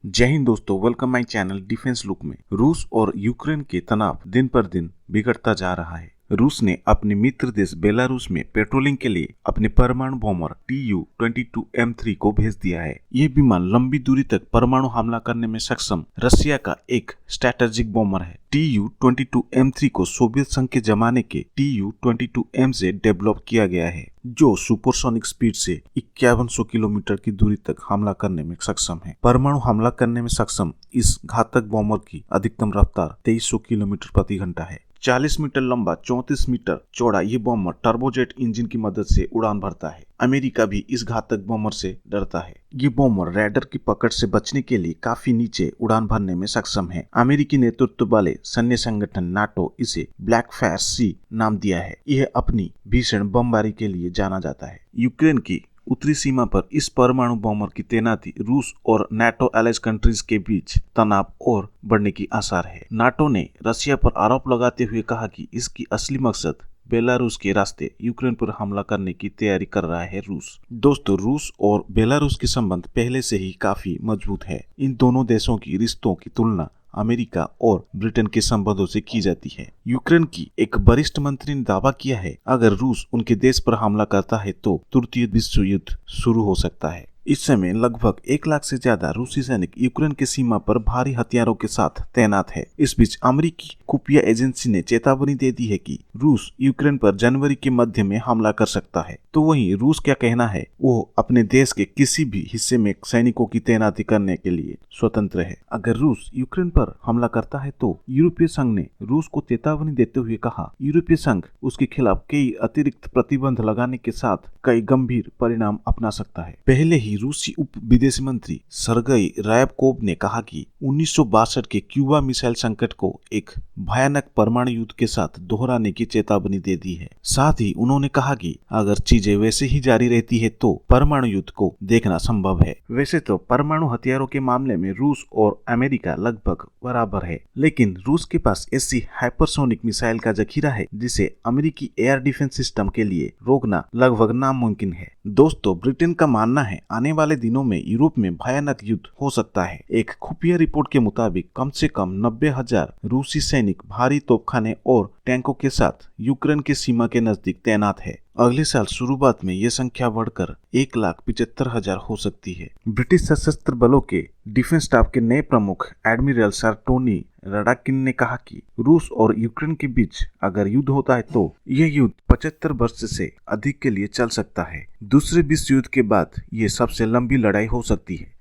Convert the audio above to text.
जय हिंद दोस्तों, welcome my channel defence look में। रूस और यूक्रेन के तनाव दिन पर दिन बिगड़ता जा रहा है। रूस ने अपने मित्र देश बेलारूस में पेट्रोलिंग के लिए अपने परमाणु बॉम्बर Tu-22M3 को भेज दिया है। ये विमान लंबी दूरी तक परमाणु हमला करने में सक्षम रशिया का एक स्ट्रैटेजिक बॉम्बर है। Tu-22M3 को सोवियत संघ के जमाने के Tu-22M से डेवलप किया गया है, जो सुपरसोनिक स्पीड से 5100 किलोमीटर की दूरी तक हमला करने में सक्षम है। परमाणु हमला करने में सक्षम इस घातक बॉम्बर की अधिकतम रफ्तार 2300 किलोमीटर प्रति घंटा है। 40 मीटर लंबा 34 मीटर चौड़ा ये बॉम्बर टर्बोजेट इंजन की मदद से उड़ान भरता है। अमेरिका भी इस घातक बॉम्बर से डरता है। ये बॉम्बर रैडर की पकड़ से बचने के लिए काफी नीचे उड़ान भरने में सक्षम है। अमेरिकी नेतृत्व वाले सैन्य संगठन नाटो इसे ब्लैक फायर सी नाम दिया है। यह अपनी भीषण बमबारी के लिए जाना जाता है। यूक्रेन की उत्तरी सीमा पर इस परमाणु बॉम्बर की तैनाती रूस और नाटो अलाइज कंट्रीज के बीच तनाव और बढ़ने की आसार है। नाटो ने रशिया पर आरोप लगाते हुए कहा कि इसकी असली मकसद बेलारूस के रास्ते यूक्रेन पर हमला करने की तैयारी कर रहा है रूस। दोस्तों, रूस और बेलारूस के संबंध पहले से ही काफी मजबूत है। इन दोनों देशों की रिश्तों की तुलना अमेरिका और ब्रिटेन के संबंधों से की जाती है। यूक्रेन की एक वरिष्ठ मंत्री ने दावा किया है, अगर रूस उनके देश पर हमला करता है तो तृतीय विश्व युद्ध शुरू हो सकता है। इस समय लगभग 1 लाख से ज्यादा रूसी सैनिक यूक्रेन की सीमा पर भारी हथियारों के साथ तैनात है। इस बीच अमेरिकी खुफिया एजेंसी ने चेतावनी दे दी है कि रूस यूक्रेन पर जनवरी के मध्य में हमला कर सकता है। तो वहीं रूस क्या कहना है, वो अपने देश के किसी भी हिस्से में सैनिकों की तैनाती करने के लिए स्वतंत्र है। अगर रूस यूक्रेन पर हमला करता है तो यूरोपीय संघ ने रूस को चेतावनी देते हुए कहा, यूरोपीय संघ उसके खिलाफ कई अतिरिक्त प्रतिबंध लगाने के साथ कई गंभीर परिणाम अपना सकता है। पहले ही रूसी उप विदेश मंत्री सर्गेई रायबकोव ने कहा कि 1962 के क्यूबा मिसाइल संकट को एक भयानक परमाणु युद्ध के साथ दोहराने की चेतावनी दे दी है। साथ ही उन्होंने कहा कि अगर चीजें वैसे ही जारी रहती है तो परमाणु युद्ध को देखना संभव है। वैसे तो परमाणु हथियारों के मामले में रूस और अमेरिका लगभग बराबर है, लेकिन रूस के पास ऐसी हाइपरसोनिक मिसाइल का जखीरा है जिसे अमेरिकी एयर डिफेंस सिस्टम के लिए रोकना लगभग नामुमकिन है। दोस्तों, ब्रिटेन का मानना है आने वाले दिनों में यूरोप में भयानक युद्ध हो सकता है। एक खुफिया रिपोर्ट के मुताबिक कम से कम 90,000 रूसी सैनिक भारी तोपखाने और टैंकों के साथ यूक्रेन की सीमा के नजदीक तैनात है। अगले साल शुरुआत में ये संख्या बढ़कर 1,75,000 हो सकती है। ब्रिटिश सशस्त्र बलों के डिफेंस स्टाफ के नए प्रमुख एडमिरल सर टोनी रडाकिन ने कहा कि रूस और यूक्रेन के बीच अगर युद्ध होता है तो यह युद्ध 75 वर्ष से अधिक के लिए चल सकता है। दूसरे विश्व युद्ध के बाद ये सबसे लंबी लड़ाई हो सकती है।